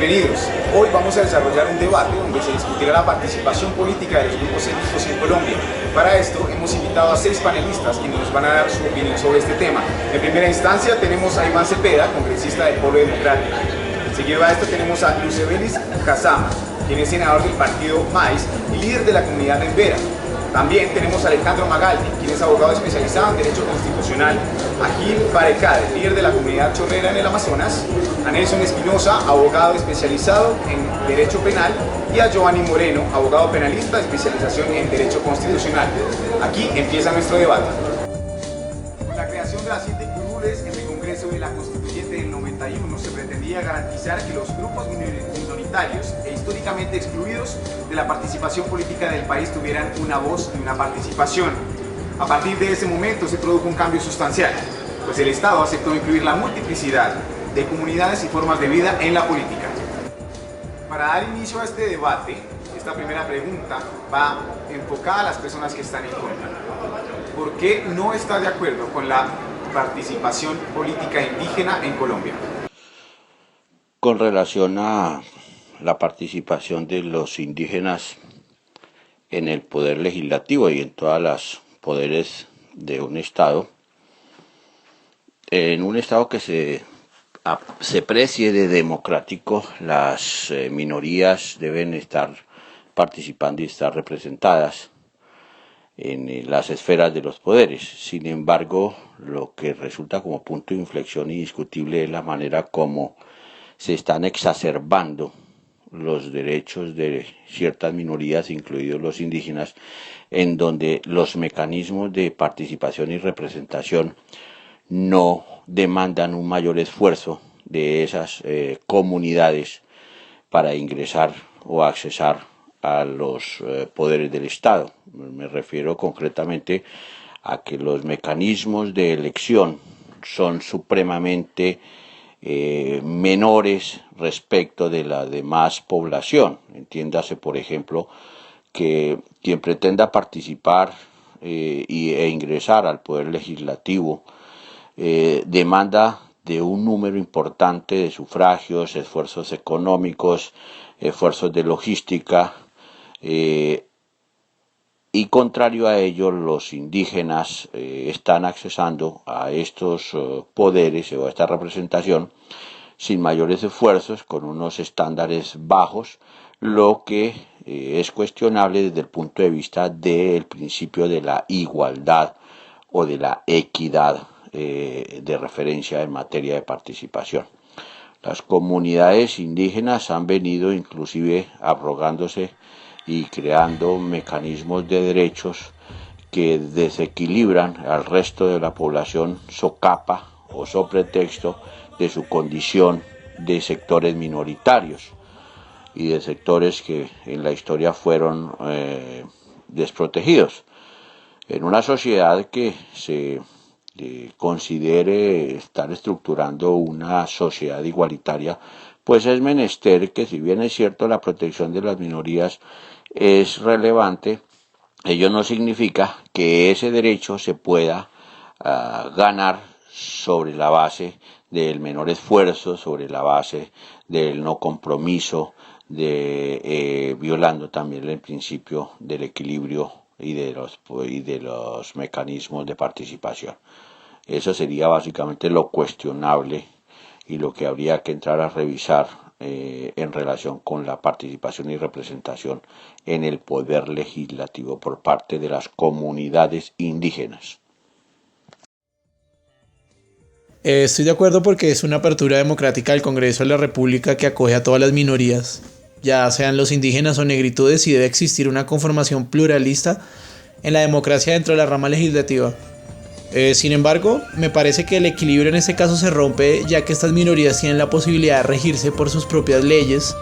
Bienvenidos. Hoy vamos a desarrollar un debate donde se discutirá la participación política de los grupos étnicos en Colombia. Para esto hemos invitado a 6 panelistas quienes nos van a dar su opinión sobre este tema. En primera instancia tenemos a Iván Cepeda, congresista del Polo Democrático. Seguido a esto tenemos a Lucebelis Casama, quien es senador del partido MAIS y líder de la comunidad de Embera. También tenemos a Alejandro Magaldi, quien es abogado especializado en Derecho Constitucional, a Gil Barecade, líder de la comunidad chorrera en el Amazonas, a Nelson Espinosa, abogado especializado en Derecho Penal, y a Giovanni Moreno, abogado penalista de especialización en Derecho Constitucional. Aquí empieza nuestro debate. Con la creación de las 7 curules en el Congreso de la Constituyente del 91 se pretendía garantizar que los grupos minoritarios e históricamente excluidos de la participación política del país tuvieran una voz y una participación. A partir de ese momento se produjo un cambio sustancial, pues el Estado aceptó incluir la multiplicidad de comunidades y formas de vida en la política. Para dar inicio a este debate, esta primera pregunta va enfocada a las personas que están en contra. ¿Por qué no está de acuerdo con la participación política indígena en Colombia? Con relación a la participación de los indígenas en el poder legislativo y en todos los poderes de un Estado, en un Estado que se precie de democrático, las minorías deben estar participando y estar representadas en las esferas de los poderes. Sin embargo, lo que resulta como punto de inflexión indiscutible es la manera como se están exacerbando los derechos de ciertas minorías, incluidos los indígenas, en donde los mecanismos de participación y representación no demandan un mayor esfuerzo de esas comunidades para ingresar o accesar a los poderes del Estado. Me refiero concretamente a que los mecanismos de elección son supremamente menores respecto de la demás población. Entiéndase, por ejemplo, que quien pretenda participar e ingresar al poder legislativo demanda de un número importante de sufragios, esfuerzos económicos, esfuerzos de logística, y contrario a ello, los indígenas están accesando a estos poderes o a esta representación sin mayores esfuerzos, con unos estándares bajos, lo que es cuestionable desde el punto de vista del principio de la igualdad o de la equidad de referencia en materia de participación. Las comunidades indígenas han venido inclusive abrogándose y creando mecanismos de derechos que desequilibran al resto de la población so capa o so pretexto de su condición de sectores minoritarios y de sectores que en la historia fueron desprotegidos. En una sociedad que se considere estar estructurando una sociedad igualitaria, pues es menester que, si bien es cierto la protección de las minorías es relevante, ello no significa que ese derecho se pueda ganar sobre la base del menor esfuerzo, sobre la base del no compromiso, violando también el principio del equilibrio y de los mecanismos de participación. Eso sería básicamente lo cuestionable y lo que habría que entrar a revisar en relación con la participación y representación en el poder legislativo por parte de las comunidades indígenas. Estoy de acuerdo porque es una apertura democrática del Congreso de la República que acoge a todas las minorías, ya sean los indígenas o negritudes, y debe existir una conformación pluralista en la democracia dentro de la rama legislativa. Sin embargo, me parece que el equilibrio en este caso se rompe, ya que estas minorías tienen la posibilidad de regirse por sus propias leyes,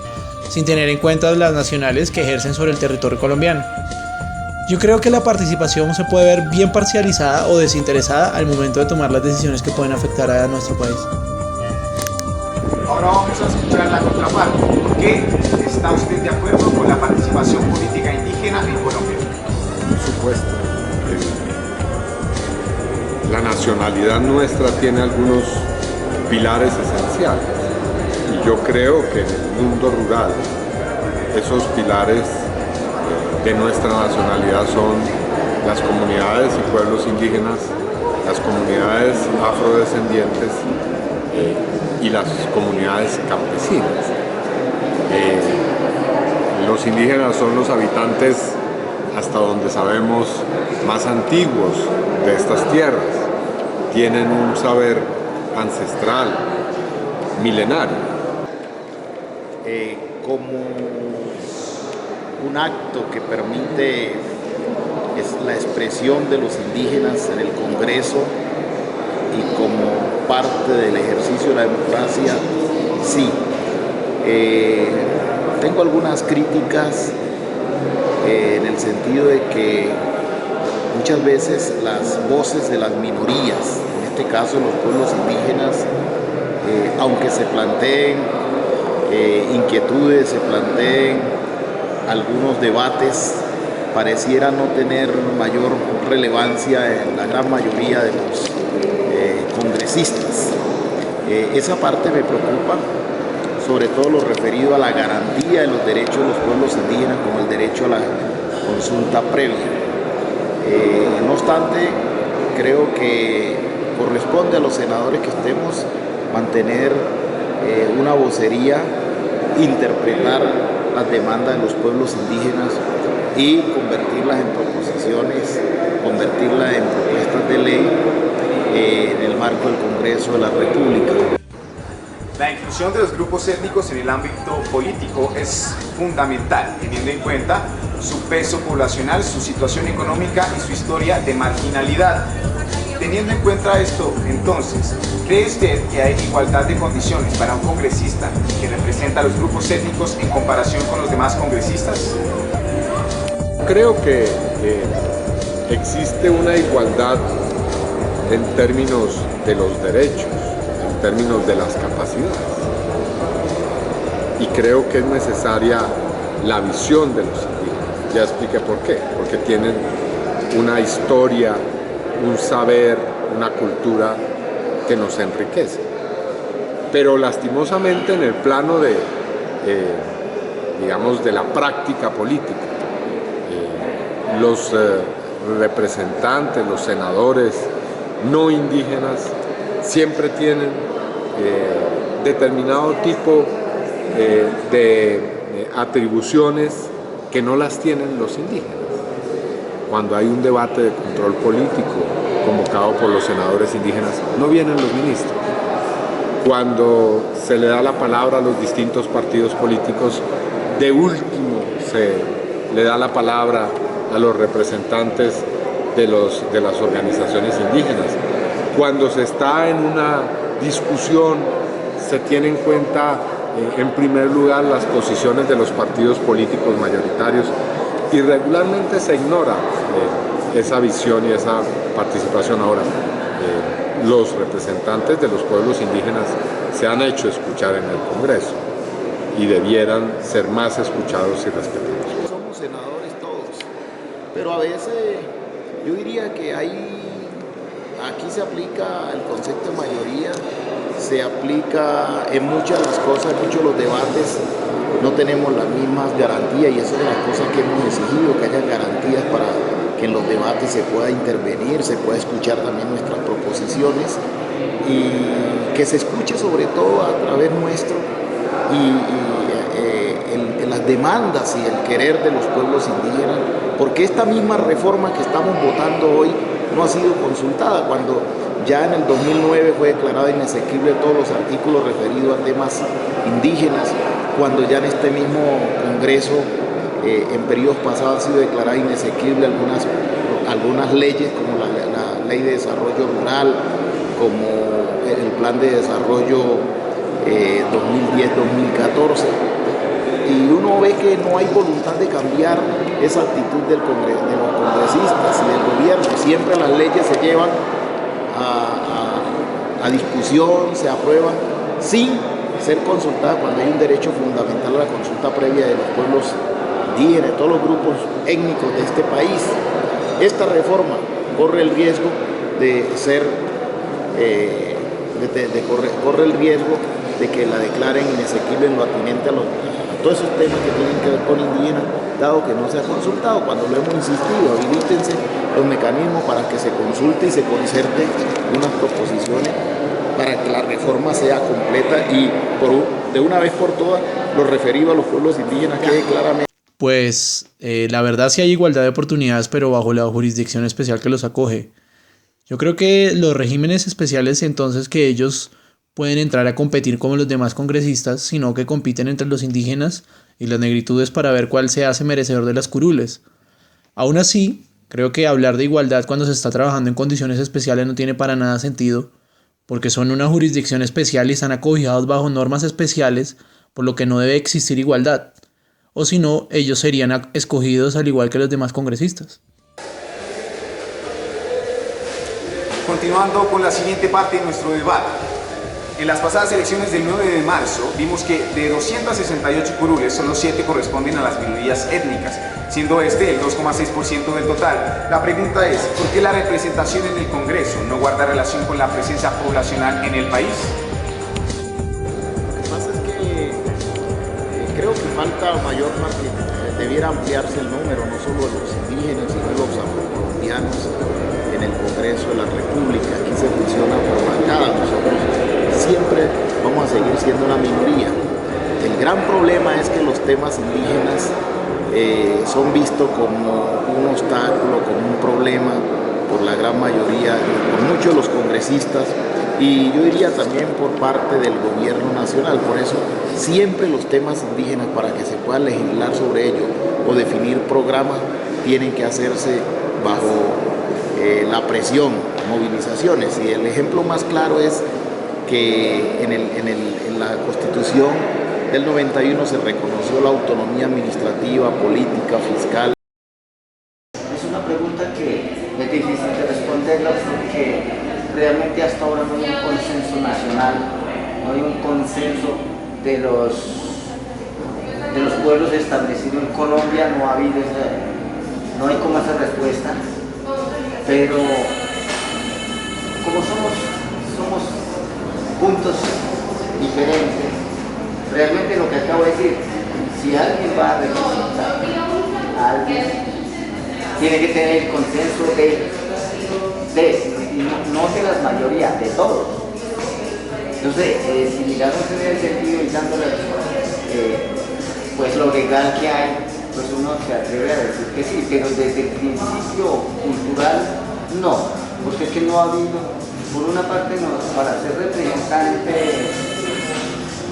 sin tener en cuenta las nacionales que ejercen sobre el territorio colombiano. Yo creo que la participación se puede ver bien parcializada o desinteresada al momento de tomar las decisiones que pueden afectar a nuestro país. Ahora vamos a escuchar la contraparte. ¿Por qué está usted de acuerdo con la participación política indígena en Colombia? Por supuesto. La nacionalidad nuestra tiene algunos pilares esenciales yo creo que en el mundo rural esos pilares de nuestra nacionalidad son las comunidades y pueblos indígenas, las comunidades afrodescendientes y las comunidades campesinas. Los indígenas son los habitantes, hasta donde sabemos, más antiguos de estas tierras. Tienen un saber ancestral, milenario. Como un acto que permite la expresión de los indígenas en el Congreso y como parte del ejercicio de la democracia, sí. Tengo algunas críticas en el sentido de que muchas veces las voces de las minorías, en este caso los pueblos indígenas, aunque se planteen inquietudes, se planteen algunos debates, pareciera no tener mayor relevancia en la gran mayoría de los congresistas. Esa parte me preocupa, sobre todo lo referido a la garantía de los derechos de los pueblos indígenas, como el derecho a la consulta previa. No obstante, creo que corresponde a los senadores que estemos mantener una vocería, interpretar las demandas de los pueblos indígenas y convertirlas en proposiciones, convertirlas en propuestas de ley en el marco del Congreso de la República. La inclusión de los grupos étnicos en el ámbito político es fundamental, teniendo en cuenta su peso poblacional, su situación económica y su historia de marginalidad. Teniendo en cuenta esto, entonces, ¿cree usted que hay igualdad de condiciones para un congresista que representa a los grupos étnicos en comparación con los demás congresistas? Creo que existe una igualdad en términos de los derechos, en términos de las capacidades. Y creo que es necesaria la visión de los indígenas. Ya expliqué por qué. Porque tienen una historia, un saber, una cultura que nos enriquece. Pero lastimosamente en el plano de, digamos, de la práctica política, los representantes, los senadores no indígenas siempre tienen determinado tipo de atribuciones que no las tienen los indígenas. Cuando hay un debate de control político convocado por los senadores indígenas, no vienen los ministros. Cuando se le da la palabra a los distintos partidos políticos, de último se le da la palabra a los representantes de las organizaciones indígenas. Cuando se está en una discusión, se tiene en cuenta en primer lugar las posiciones de los partidos políticos mayoritarios y regularmente se ignora esa visión y esa participación. Ahora, los representantes de los pueblos indígenas se han hecho escuchar en el Congreso y debieran ser más escuchados y respetados. Somos senadores todos, pero a veces yo diría que aquí se aplica el concepto de mayoría, se aplica en muchas de las cosas, en muchos de los debates, no tenemos las mismas garantías y esa es una cosa que hemos exigido, que haya garantías para que en los debates se pueda intervenir, se pueda escuchar también nuestras proposiciones y que se escuche sobre todo a través nuestro y las demandas y el querer de los pueblos indígenas, porque esta misma reforma que estamos votando hoy no ha sido consultada, cuando ya en el 2009 fue declarada inexequible todos los artículos referidos a temas indígenas, cuando ya en este mismo Congreso en periodos pasados han sido declaradas inexequibles algunas leyes, como la Ley de Desarrollo Rural, como el Plan de Desarrollo 2010-2014. Y uno ve que no hay voluntad de cambiar esa actitud de los congresistas y del gobierno. Siempre las leyes se llevan a discusión, se aprueban sin ser consultadas cuando hay un derecho fundamental a la consulta previa de los pueblos indígenas, de todos los grupos étnicos de este país. Esta reforma corre el riesgo de ser, corre el riesgo de que la declaren inasequible en lo atinente a todos esos temas que tienen que ver con indígenas, dado que no se ha consultado. Cuando lo hemos insistido, habilítense los mecanismos para que se consulte y se concerte unas proposiciones para que la reforma sea completa y de una vez por todas lo referido a los pueblos indígenas quede claramente. Pues la verdad sí hay igualdad de oportunidades, pero bajo la jurisdicción especial que los acoge. Yo creo que los regímenes especiales entonces que ellos pueden entrar a competir como los demás congresistas, sino que compiten entre los indígenas y las negritudes para ver cuál se hace merecedor de las curules. Aún así, creo que hablar de igualdad cuando se está trabajando en condiciones especiales no tiene para nada sentido, porque son una jurisdicción especial y están acogidos bajo normas especiales, por lo que no debe existir igualdad. O si no, ellos serían escogidos al igual que los demás congresistas. Continuando con la siguiente parte de nuestro debate. En las pasadas elecciones del 9 de marzo vimos que de 268 curules, solo 7 corresponden a las minorías étnicas, siendo este el 2,6% del total. La pregunta es, ¿por qué la representación en el Congreso no guarda relación con la presencia poblacional en el país? Lo que pasa es que creo que falta mayor parte, debiera ampliarse el número, no solo de los indígenas, sino de los afrocolombianos en el Congreso de la República. Aquí se funciona por bancada, nosotros siempre vamos a seguir siendo una minoría. El gran problema es que los temas indígenas son vistos como un obstáculo, como un problema por la gran mayoría, por muchos de los congresistas y yo diría también por parte del gobierno nacional. Por eso siempre los temas indígenas, para que se pueda legislar sobre ellos o definir programas, tienen que hacerse bajo la presión, movilizaciones. Y el ejemplo más claro es que en la Constitución del 91 se reconoció la autonomía administrativa, política, fiscal. Es una pregunta que es difícil de responderla porque realmente hasta ahora no hay un consenso nacional, no hay un consenso de los pueblos establecidos en Colombia, no hay como esa respuesta, pero como somos puntos diferentes, realmente lo que acabo de decir, si alguien va a representar a alguien, tiene que tener el consenso no de las mayorías, de todos. Entonces, si miramos en el sentido y dándole pues lo legal que hay, pues uno se atreve a decir que sí, pero desde el principio cultural no, porque es que no ha habido, por una parte no, para ser representante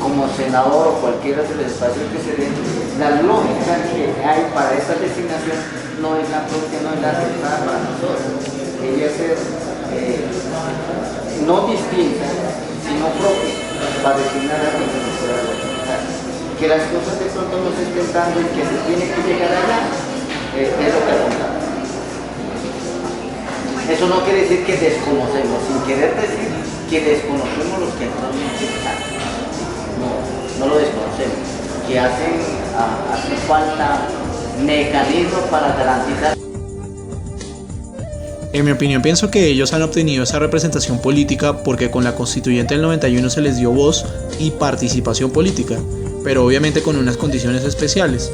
como senador o cualquiera de los espacios que se den, la lógica que hay para esta designación no es la propia, no es la aceptada para nosotros. Debería ser no distinta, sino propia, para designar a quien se pueda representar. Que las cosas de pronto no se estén dando y que se tiene que llegar allá, es lo que apuntamos. Eso no quiere decir que desconocemos, sin querer decir que desconocemos los que actualmente están. No lo desconocemos, que hace falta mecanismos para garantizar. En mi opinión, pienso que ellos han obtenido esa representación política porque con la Constituyente del 91 se les dio voz y participación política, pero obviamente con unas condiciones especiales.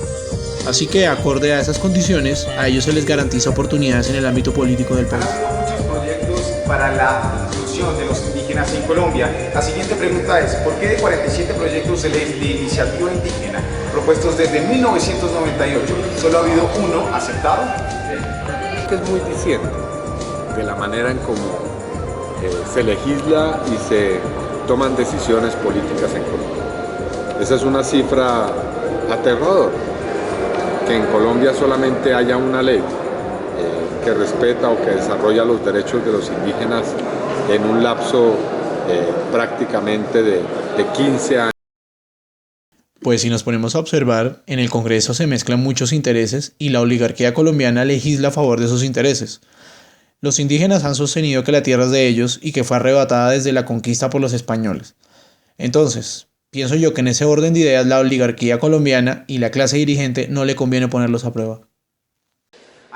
Así que, acorde a esas condiciones, a ellos se les garantiza oportunidades en el ámbito político del país. Han habido muchos proyectos para la inclusión de los indígenas en Colombia. La siguiente pregunta es, ¿por qué de 47 proyectos de ley de iniciativa indígena propuestos desde 1998 solo ha habido uno aceptado? Que es muy diciente de la manera en cómo se legisla y se toman decisiones políticas en Colombia. Esa es una cifra aterradora, que en Colombia solamente haya una ley que respeta o que desarrolla los derechos de los indígenas en un lapso prácticamente de 15 años. Pues si nos ponemos a observar, en el Congreso se mezclan muchos intereses y la oligarquía colombiana legisla a favor de esos intereses. Los indígenas han sostenido que la tierra es de ellos y que fue arrebatada desde la conquista por los españoles. Entonces, pienso yo que en ese orden de ideas la oligarquía colombiana y la clase dirigente no le conviene ponerlos a prueba.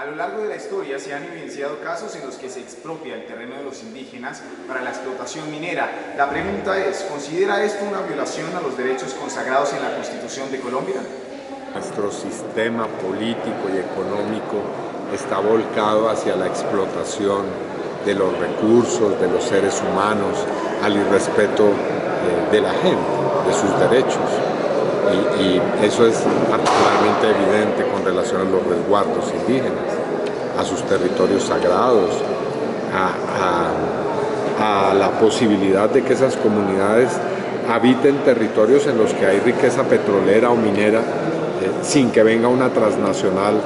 A lo largo de la historia se han evidenciado casos en los que se expropia el terreno de los indígenas para la explotación minera. La pregunta es, ¿considera esto una violación a los derechos consagrados en la Constitución de Colombia? Nuestro sistema político y económico está volcado hacia la explotación de los recursos, de los seres humanos, al irrespeto de la gente, de sus derechos. Y eso es particularmente evidente con relación a los resguardos indígenas, a sus territorios sagrados, a la posibilidad de que esas comunidades habiten territorios en los que hay riqueza petrolera o minera, sin que venga una transnacional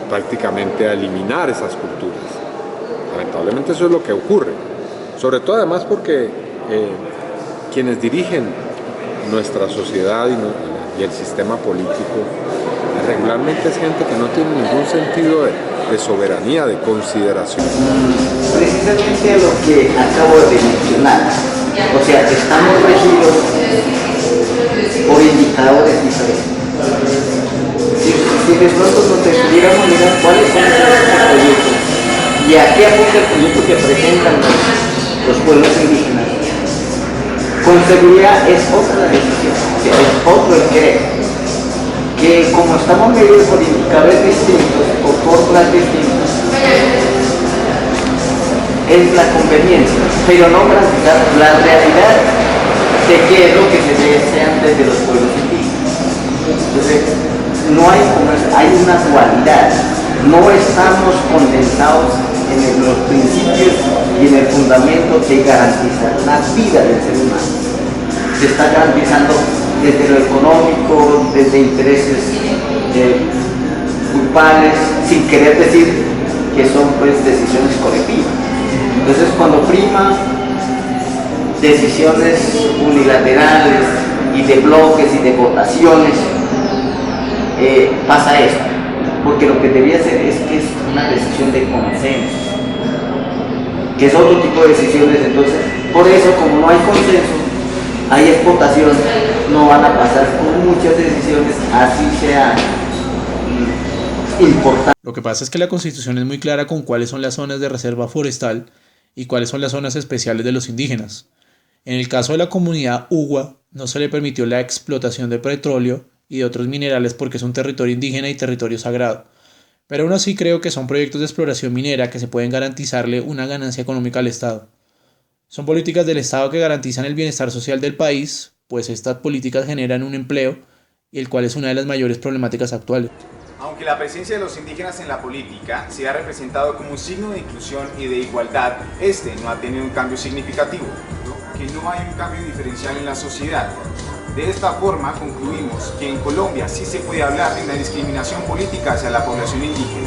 prácticamente a eliminar esas culturas. Lamentablemente eso es lo que ocurre, sobre todo además porque quienes dirigen nuestra sociedad y el sistema político regularmente es gente que no tiene ningún sentido de soberanía, de consideración. Precisamente lo que acabo de mencionar, o sea, estamos regidos por indicadores diferentes. Si de pronto nos estuviéramos mirar cuáles son los proyectos y a qué apunta el proyecto que presentan los pueblos indígenas, con seguridad es otra decisión, es otro el querer, que como estamos medidos por indicadores distintos, por fórmulas distintas, es la conveniencia, pero no garantizar la realidad de qué es lo que se desean desde los pueblos indígenas. Entonces, no hay comercio, hay una dualidad, no estamos condensados en los principios y en el fundamento que garantiza la vida del ser humano. Se está garantizando desde lo económico, desde intereses culpables, sin querer decir que son pues decisiones colectivas. Entonces cuando prima decisiones unilaterales y de bloques y de votaciones, pasa esto, porque lo que debía ser es que es una decisión de consenso, que es otro tipo de decisiones. Entonces, por eso, como no hay consenso, hay explotación, no van a pasar con muchas decisiones, así sea importante. Lo que pasa es que la Constitución es muy clara con cuáles son las zonas de reserva forestal y cuáles son las zonas especiales de los indígenas. En el caso de la comunidad Uwa, no se le permitió la explotación de petróleo y de otros minerales porque es un territorio indígena y territorio sagrado. Pero aún así creo que son proyectos de exploración minera que se pueden garantizarle una ganancia económica al Estado. Son políticas del Estado que garantizan el bienestar social del país, pues estas políticas generan un empleo, y el cual es una de las mayores problemáticas actuales. Aunque la presencia de los indígenas en la política se ha representado como un signo de inclusión y de igualdad, este no ha tenido un cambio significativo, ¿no? Que no hay un cambio diferencial en la sociedad. De esta forma concluimos que en Colombia sí se puede hablar de una discriminación política hacia la población indígena.